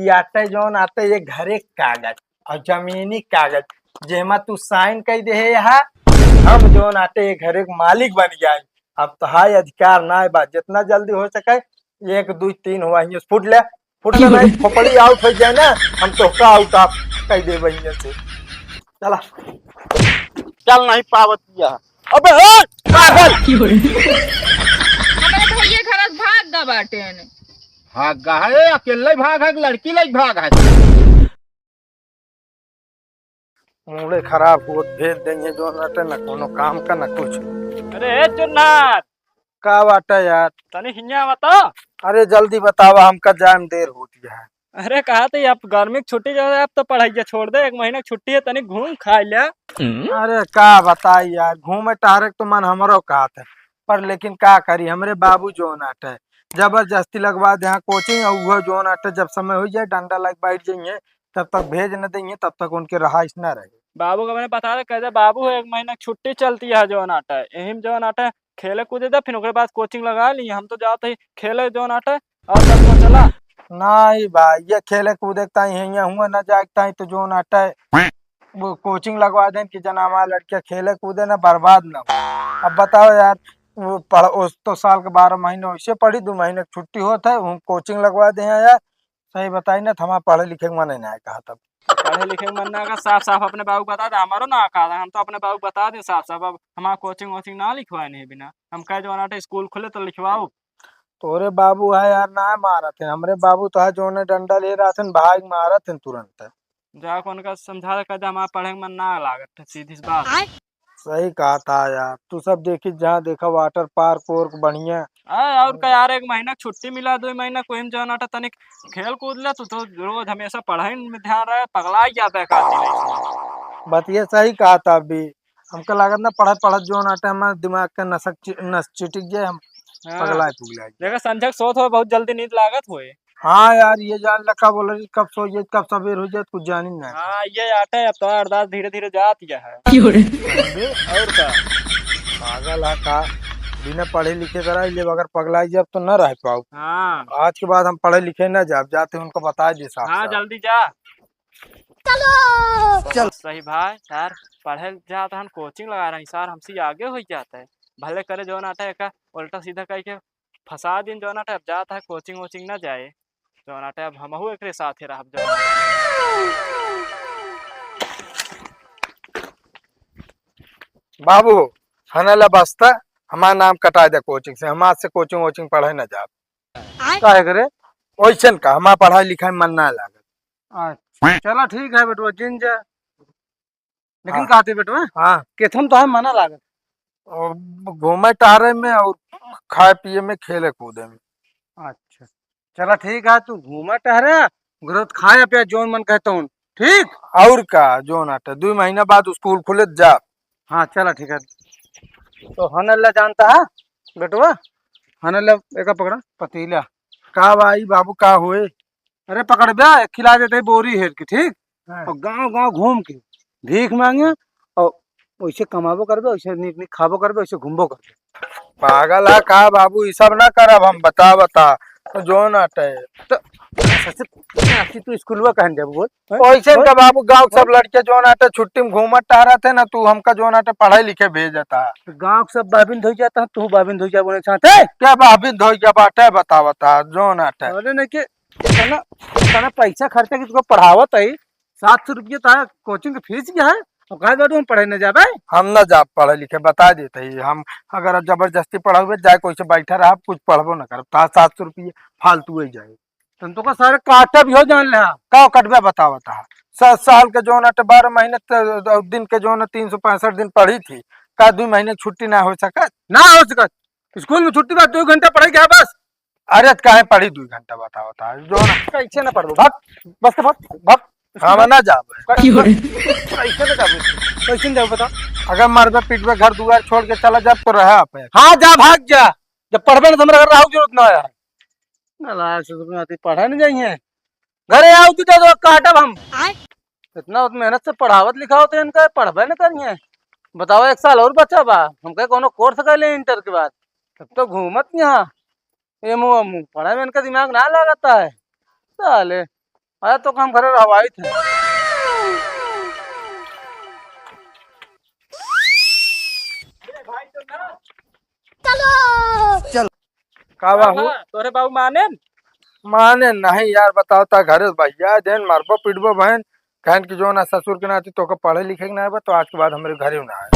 ये आटे जौन आते ये घरे कागज और जमीनी कागज जेमा तू साइन कर दे है यहाँ हम जौन आटे ये घरे के मालिक बन गया। अब तो हाई अधिकार ना है बात जितना जल्दी हो सके 1 2 3 हुआ फुट ले नहीं खोपड़ी आउट हो जाए ना हम तो आउट ऑफ कह दे वही से चला चल नहीं पावतिया अबे ए पागल हमारे भैया घर भाग दा बाटे ने भाग गा है अकेले भाग है लड़की लग भाग है मूड़े खराब हो भेज देंगे जो नटे न कोनो काम का न कुछ। अरे चुन्नार का बाटा यार तनी हिंया बता। अरे जल्दी बतावा हमका जाम देर होती है। अरे कहा थे आप गर्मी की छुट्टी जो है अब तो पढ़ाई छोड़ दे 1 महीना की छुट्टी है तनी घूम खा लिया। अरे का बताई यार घूमे टहरे तो मन हमरो का था पर लेकिन का करी हमरे बाबू जो नाटे जबरदस्ती लगवा दे कोचिंग और वो जो नाटे जब समय हो जाए डंडा लग बैठ जाइए तब तक भेज न देंगे तब तक उनके रहाइश न रहे। बाबू का मैंने बता दे कहते बाबू 1 महीना की छुट्टी चलती है जो नाटा है यही जो नाटा है खेले कूदे था फिर उसके बाद कोचिंग लगा ली हम तो जाते ही खेले जो नाटा है और सब तो चला नहीं भाई ये खेले कूदे हुआ न जागता है तो जो नाटा है वो कोचिंग लगवा दें कि जना हमारा लड़कियां खेले कूदे ना बर्बाद ना हो। अब बताओ यार वो पढ़ उस तो साल के 12 महीने वैसे पढ़ी 2 महीने की छुट्टी होता है हम कोचिंग लगवा दे यार सही बताई ना हमारा पढ़े लिखे के मन नहीं आया कहा तब पढ़े लिखे मन ना का साफ साफ अपने बाबू बता दे हमारो ना कहा हम तो अपने बाबू बता दे साफ साफ अब हमारा कोचिंग वोचिंग ना लिखवाए नहीं बिना हम कहे जो नाटा स्कूल खुले तो लिखवाओ। तोरे बाबू है यार ना मारा थे हमरे बाबू तो है जो ने डंडा ले रहा थे भाग मारा थे तुरंत जाकर उनका समझा कर हमारा पढ़े मन ना लागत सीधी सी बात। सही कहा था यार तू सब देखी जहाँ देखा वाटर पार्क वोर्क बढ़िया और का यार 1 महीना छुट्टी मिला 2 महीना कोई जो नाटा तनिक खेल कूद ले तू तो रोज हमेशा पढ़ाई में ध्यान रहे पगला ही जाता है बात ये सही कहा था अभी हमको लागत ना पढ़त पढ़त जो नाटे हमारे दिमाग का नस चिटिक जाए हम पगला पुगला देखा संजय सोत हो बहुत जल्दी नींद लागत होए। हाँ यार ये जान लगा बोल रही कब सो जाए कब सवेर हो जाए कुछ जानी ना। हाँ ये आटा है अब तो अरदास धीरे धीरे जाती है और का पागल है का बिना पढ़े लिखे करा ये अगर पगलाई जब तो न रह पाओ। हाँ आज के बाद हम पढ़े लिखे न जाब जाते उनको बता दे साहब। हाँ जल्दी जा चलो चल सही भाई यार पढ़े जाता हम कोचिंग लगा रहे हैं सर हमसे आगे हो जाता है भले करे जो नाटा है का उल्टा सीधा कह के फंसा दिन जो नाटा अब जाता है कोचिंग वोचिंग ना जाए जो नाटा अब हम एक साथ ही रह जो बाबू हनला बस्ता हमारा नाम कटा दे कोचिंग से हम आज से कोचिंग वोचिंग पढ़े न जाब काहे करे वैसन का हमारा पढ़ाई लिखाई मन ना लागत। अच्छा चलो ठीक है बेटवा जिन जा लेकिन हाँ। कहते बेटवा हाँ केथम तो है मना लागत और घूमे टहरे में और खाए पिए में खेले कूदे में। अच्छा चला ठीक है तू घूमा टहरे ग्रोथ खाए पे जोन मन कहता हूँ ठीक और का जोन आटा 2 महीना बाद स्कूल खुले जा। हाँ चला ठीक है तो हनल्ला जानता है बेटवा हनल्ला एक पकड़ा पतीला का भाई बाबू का हुए अरे पकड़ बे खिला देते बोरी हेर के ठीक और गांव गांव घूम के भीख मांगे और वैसे कमाबो करबे वैसे नीक नीक खाबो करबे वैसे घूमबो करबे। पागल है का बाबू ये सब ना करब हम बता तो जो नाटे तो तू स्कूलवा कहन जब बोल वैसे का बाबू गांव सब लड़के जो नाटे छुट्टी में घूमत टहरा थे ना तू हमका जो नाटे पढ़ाई लिखे भेज देता गांव सब बाबिन धोई जाता तू बाबिन धोई जा बोले साथे क्या बाबिन धोई जा बाटे बता जो नाटे अरे नहीं के इतना पैसा खर्चा की तुमको पढ़ावत है 700 रुपये था कोचिंग की फीस क्या है हम पढ़े न जाबे हम न जा पढ़े लिखे बता देते ही हम अगर जबरदस्ती पढ़ावे जाए कोई से बैठा रहा कुछ पढ़बो न कर 700 रुपये फालतू ही जाए तुम तो का सारे काटा भी हो जान ले का कटबे बतावता 7 साल के जो 12 महीने दिन के जो 365 दिन पढ़ी थी का 2 महीने छुट्टी ना हो सकत स्कूल में छुट्टी बाद 2 घंटा पढ़े क्या बस अरे काहे पढ़ी 2 घंटा बतावता जो कैसे ना पढ़ो भग बस भग हाँ ना जाब कैसे ना जाब कैसे जाओ बता अगर मरबे पीटबे घर दुआर छोड़ के चला जाब तो रहा पे हाँ जा भाग जा जब पढ़बे ना हमरा घर रहू जरूरत ना है नालायक से पढ़ा नहीं जाइए घरे आओ तू तो काटब हम इतना मेहनत से पढ़ावत लिखाओ तो इनका पढ़बे ना करिए बताओ 1 साल और बचा बा हम कहे कोनो कोर्स कर ले इंटर के बाद तब तो घूमत यहाँ ये मुँह पढ़ाई में इनका दिमाग ना लगाता है साले अरे तो काम करे हवाई थे। चल का बाबू तोरे बाबू माने माने नहीं यार, बताओ ता घरे भैया देन मारबो पीटबो बहन कहन की जो ना ससुर के नाते तो पढ़े लिखे के ना है तो आज के बाद हमारे घरे ना आए।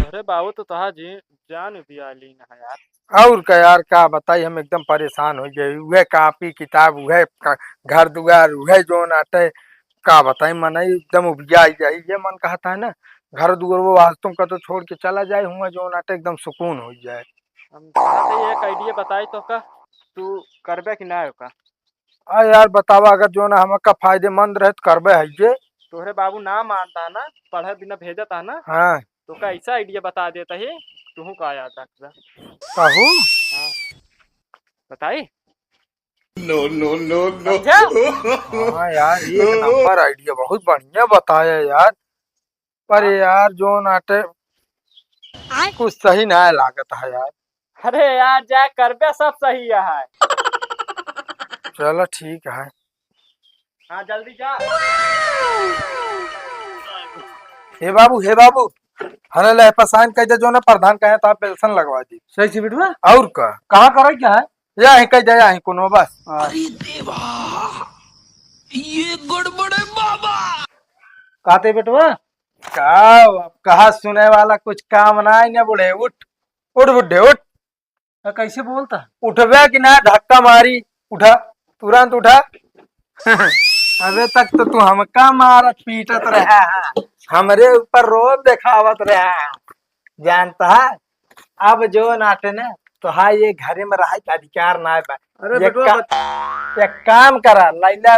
तोरे बाबू तो तहा जी जान भी आली ना है यार। और क्या यार, का बताई हम एकदम परेशान हो गए। वह कापी किताब वह घर दुआर वह जो नाटे का बताई मन एकदम उबिया जाए। ये मन कहता है ना घर दुआर वो वास्तव का तो छोड़ के चला जाए हुआ जो नाटे एकदम सुकून हो जाए। हम चाहते एक आइडिया बताई तो का तू करबे कि ना का। आ यार बतावा अगर जो ना हमका फायदेमंद रहे तो करबे है ये। तोहरे बाबू ना मानता ना पढ़े बिना भेजता ना हाँ तो का ऐसा आइडिया बता देता ही तू का याद रखता। कहू हाँ बताई। No no no no. हाँ यार ये एक नंबर आइडिया बहुत बढ़िया बताया यार। पर यार जो नाटे कुछ सही ना लागत है यार। अरे यार जा करबे सब सही है। चलो ठीक है। हाँ जल्दी जा। हे बाबू हने ले पसान कह दे जो ना प्रधान कहे तो पेंशन लगवा दी। सही से बिटवा और का कहां करे क्या है या है कह जाए है कोनो बस। अरे देवा ये गड़बड़ है बाबा। कहते बेटवा कहा सुने वाला कुछ काम ना है ना बुढ़े। उठ उठ बुढ़े उठ। कैसे बोलता उठबे कि ना धक्का मारी उठा तुरंत उठा। अबे तक तो तू हमका मारत पीटत रहा है हमरे ऊपर रोब दिखावत रहा है जानता है। अब जो नाटे ना तो हाँ ये घरे में रहा के अधिकार ना है। अरे एक काम करा लाइला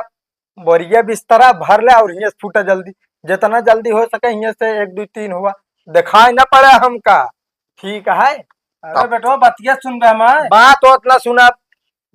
बोरिया बिस्तरा भर ले और हियां से फूटा जल्दी जितना जल्दी हो सके हियां से 1 2 3 हुआ दिखाई ना पड़े हमका ठीक है। अरे बेटो बतिया सुन बे बात उतना सुना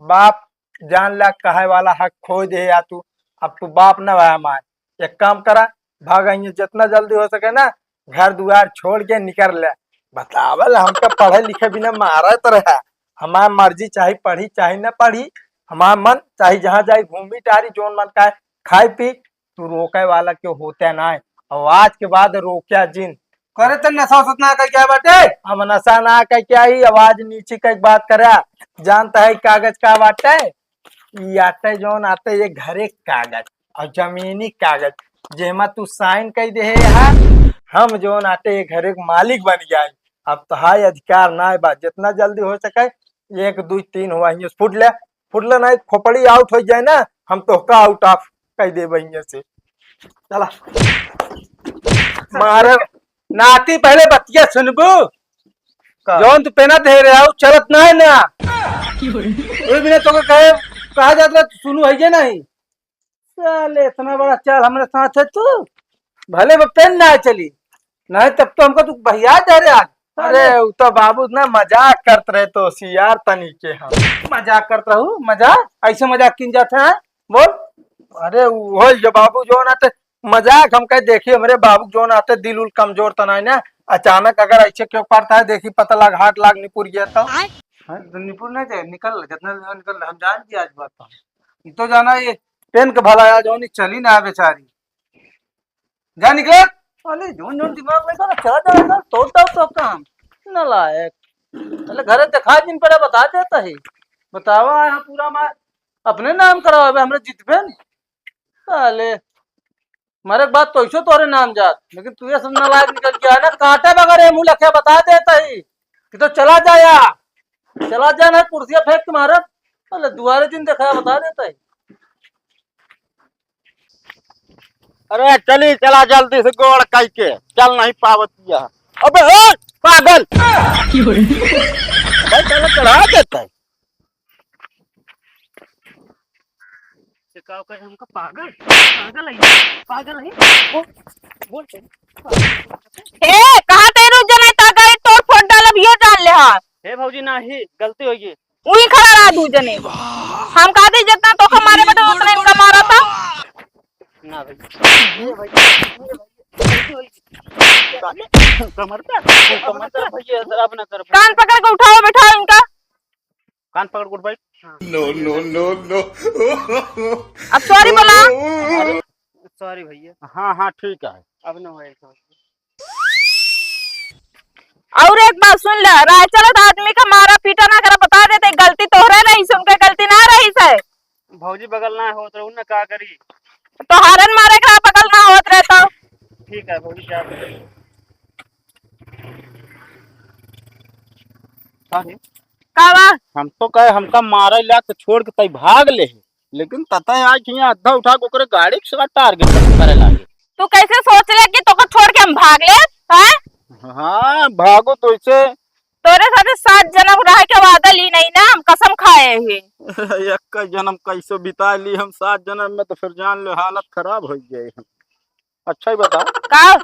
बाप जान ला कहे वाला हक खो दे या तू अब तू बाप न भाया मार। एक काम करा भाग जितना जल्दी हो सके ना घर दुआर छोड़ के निकल ले। बतावल हमका पढ़े लिखे बिना मारा तो रहा हमार मर्जी चाहे पढ़ी चाहे न पढ़ी हमार मन चाहे जहाँ जाए घूमी टारी जोन मन का खाए पी तू रोके वाला क्यों होता ना है। और आज के बाद रोकिया जिन करे तो नशा सतना का क्या बाटे। हम नशा ना का क्या ही आवाज नीचे का एक बात करा जानता है कागज का बाटे ये आते जो आते ये घरे कागज और जमीनी कागज जेमा तू साइन कर दे है हम जो आते ये घरे मालिक बन गया। अब तो हाई अधिकार ना है बात जितना जल्दी हो सके 1 2 3 हुआ फुट ले नहीं खोपड़ी आउट हो जाए ना हम तो का आउट ऑफ कह दे बहिया से। चला मारे नाती पहले बतिया सुनबू जौन तू पेना दे रहा चलत ना है ना बिना तो कहा जाता सुनू है नहीं साले इतना बड़ा चाल हमारे साथ है तू भले वो पेन ना चली नहीं तब तो हमको तू भैया जा रहे आज। अरे तो बाबू ना मजाक करते रहे तो सियार तनी के हम मजाक करता हूँ मजाक ऐसे मजाक किन जाते हैं बोल। अरे वो जो बाबू जो नाते मजाक हम कह देखिए हमारे बाबू जो नाते दिल उल कमजोर तना ना अचानक अगर ऐसे क्यों पड़ता है देखी पता लग हाथ लाग निपुर गया तो निपुर नहीं जाए निकल जितना निकल हम जान की आज बात तो जाना ये पेन के भला जो चली ना बेचारी जा निकल अरे जोन जोन दिमाग में ना चला जाएगा तोड़ता तो काम न लायक पहले घरे दिखा दिन पड़े बता देता है बतावा यहाँ पूरा मार अपने नाम कराओ हमरे जितबे साले मारे बात तो ऐसे तोरे नाम जात लेकिन तू ये सब नालायक निकल गया है ना कांटे बगैर मुंह लखे बता देता ही कि तो चला जा ना कुर्सियां फेंक के मारे अरे दुआरे दिन देखा बता देता है। अरे चली चला जल्दी से गोड़ कह के चल नहीं पावतिया। अबे ओ पागल भाई चलो चढ़ा देता है। हमका पागल पागल है बोल ए कहां तेरू जने ता गाड़ी तोड़ फोड़ डालब ये जान ले हां। हे भौजी नाही गलती होगी उही खड़ा रहा दू जने हम कहते जितना तो हमारे बेटा उतना इनका मारा था ना भाई कमर पे भैया अब ना कर कान पकड़ के उठाओ बैठाओ इनका कान पकड़ गुड भाई अब सॉरी बोला। सॉरी भैया, हाँ हाँ ठीक है। अब न होए तो। और एक बात सुन ले, राय चलत आदमी का मारा पीटा ना करा, बता देते गलती तोहरे रही से, उनके गलती ना रही से। भौजी बगल ना होत रहू न का करी। तो हारन मारे का पकड़ ना होत रहता। ठीक है भौजी, क्या का बा? हम तो कहे हमका मारे ला तो छोड़ के तई भाग ले, लेकिन तता आज यहाँ अद्धा उठा के ओकरे गाड़ी के टारगेट करे लागे। तू कैसे सोच ले कि तोके छोड़ के हम भाग ले? हैं? हाँ भागो तो इसे। तोरे साथे 7 जन्म रह के वादा ली नहीं ना, हम कसम खाए हुए। एक जन्म कैसे बिता ली हम 7 जन्म में, तो फिर जान लो हालत खराब हो गई। अच्छा ही बता, का?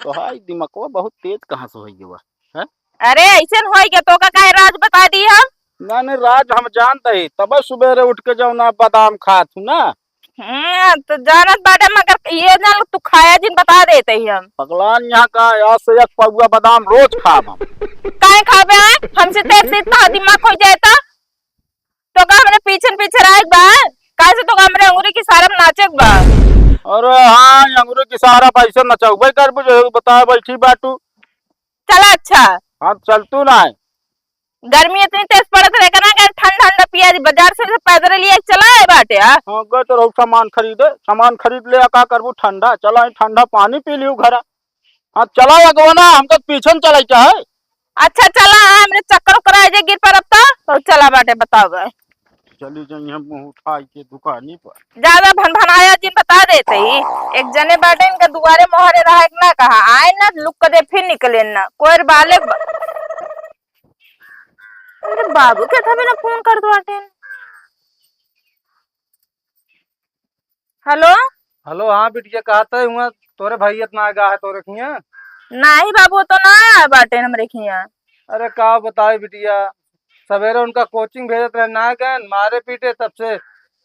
तो हाई दिमाग बहुत तेज कहाँ से हो गया है? अरे ऐसे न होई के तो का काहे राज बता दी हम? ना नहीं राज हम जानते ही, तब सुबेरे उठ के जाओ ना बादाम खात हूँ ना। तो जानत बाटे, मगर ये ना तू खाया जिन बता देते ही हम। भगवान यहाँ का आज से 1 पौवा बादाम रोज खाब हम। काहे खाबे हैं? हमसे तेज से इतना दिमाग हो जाता तो का हमरे पीछे पीछे रह बा? काहे से तो का हमरे अंगूरी की सारम नाचे बा? अरे हाँ अंगूरी की सारा पैसे नचाऊ भाई कर बुझे बता बैठी बाटू। चला अच्छा, हाँ चल तू ना। गर्मी इतनी तेज पड़त रहेगा ना कि ठंडा ठंडा पिया बाजार से पैदल लिए चला है बाटे। हाँ गए तो रहू सामान खरीदे, सामान खरीद ले का करबू ठंडा, चला ठंडा पानी पी लियो घर। हाँ चला अगवा ना, हमको पीछे चला है। अच्छा चला, हमरे चक्कर कराए जे गिर पर अब तो चला बाटे, बताओ गए चली जाइए मुँह उठाई के दुकानी पर। ज्यादा भनभनाया जी बता देते ही। एक जने बाटे इनका दुआरे मोहरे रहा ना, कहा आए ना लुक कर दे फिर निकले ना कोई बाले। अरे बाबू क्या था, मैंने फोन कर दो बाटे। हेलो हेलो, हाँ बिटिया कहता है हुआ तोरे भैया ना आगा है तोरे खिया। नहीं बाबू तो ना आया बाटे हमरे खिया। अरे का बताए बिटिया, सवेरे उनका कोचिंग भेजत रहे ना गए, मारे पीटे तब से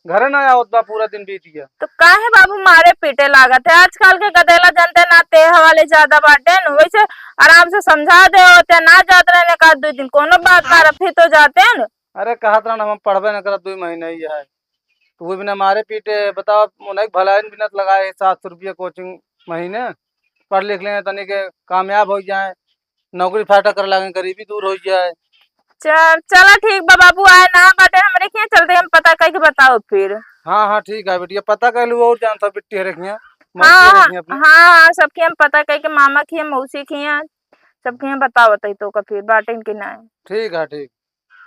घर ना आया बा, पूरा दिन बीत गया। तो काहे बाबू मारे पीटे लागत है? आजकल के गधेला जनते ना ते हवाले ज्यादा बाटे न, वैसे आराम से समझा दे होते ना, जाते रहने का 2 दिन कोनो बात कर फिर तो जाते हैं न। अरे कहत रहा हम पढ़बे न करत 2 महीने ही है, तो वो बिना मारे पीटे बताओ उन्हें भलाई बिना लगाए 700 रुपया कोचिंग महीने, पढ़ लिख लें तनी के कामयाब हो जाए, नौकरी फाटा कर लगे, गरीबी दूर हो जाए। चला ठीक बा बाबू, आए ना बाटे हमरे खिया, चलते हम पता करके बताओ फिर। हाँ हाँ ठीक है बेटिया, पता कर लू और जानता बिट्टी रखिया। हाँ हाँ सबके हम पता करके, मामा खिया मौसी खिया सबके हम बताओ तो का फिर बाटे कि ना। ठीक है ठीक।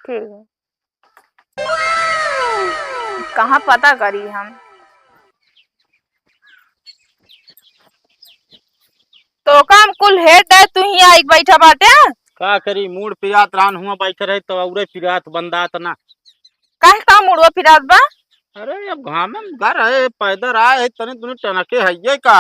ठीक है, कहाँ पता करी हम तो काम कुल हेड है, तू ही आई बैठा बाटे। का करी मूड पिरात रान हुआ बैठे रहे तो औरे पिरात बंदात ना। काहे का मुड़वा फिरात बा? अरे अब घाम में घर है पैदल आए तने तुने टनके है ये का।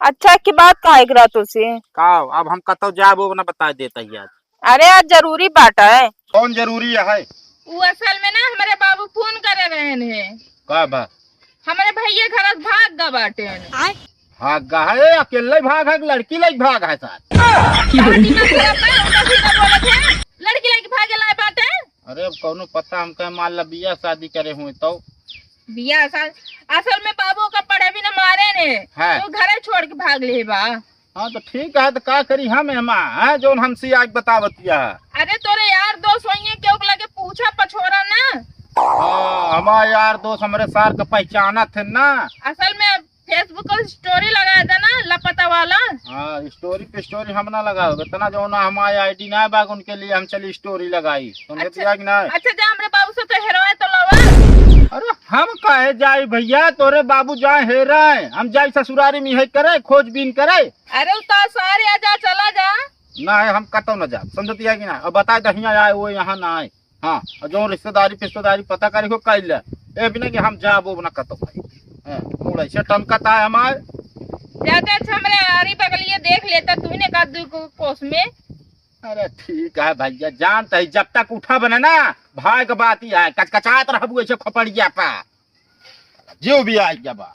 अच्छा की बात काहे करा तुझसे? का अब हम कतो जाब वो ना बता देता यार। अरे आज जरूरी बात है। कौन जरूरी है? वो असल में ना हमारे बाबू फोन करे रहे हैं। का बा? हमारे भैया घर भाग गा बाटे। भाग गा है अकेले भाग है लड़की लग भाग है साथ। लड़की लड़की भागे लाए बाटे। अरे अब कौनो पता हमका मान ला बिया शादी करे हुए तो बिया असल में बाबू का पढ़े भी न मारे ने है। तो घर छोड़ के भाग ले बा। हाँ तो ठीक है, तो का करी हम है जो हमसे आज बतावतिया। अरे तोरे यार दोस्त होइए क्यों लगे पूछा पछोरा ना। हाँ हमारे यार दोस्त हमारे सार का पहचाना थे ना। असल में फेसबुक पर स्टोरी लगाया था ना लापता वाला। हाँ स्टोरी पे स्टोरी हम ना लगा इतना जो ना हमारे आईडी ना बाग उनके लिए हम चली स्टोरी लगाई। अच्छा, कि ना अच्छा जा हमरे बाबू से तो हेरवाए तो लवा। अरे हम कहे जाए भैया तोरे बाबू जाए हेरा हम जाए ससुरारी में है करे खोजबीन करे। अरे उतार सारे आजा चला जा ना है हम कतो न जा समझती है कि ना। अब बता दहिया आए वो यहाँ ना आए। हाँ जो रिश्तेदारी पता करे को कह ले ए बिना कि हम जा वो ना कतो भाई मुड़ा से टमकता है हमारे ज्यादा। अच्छा हमरे आरी बगलिए देख लेता तूने का कोस में। अरे ठीक है भैया जानते है जब तक उठा बने ना भाई का बात ही है कचकचात रहबू ऐसे खोपड़िया पा जो भी आ गया बा।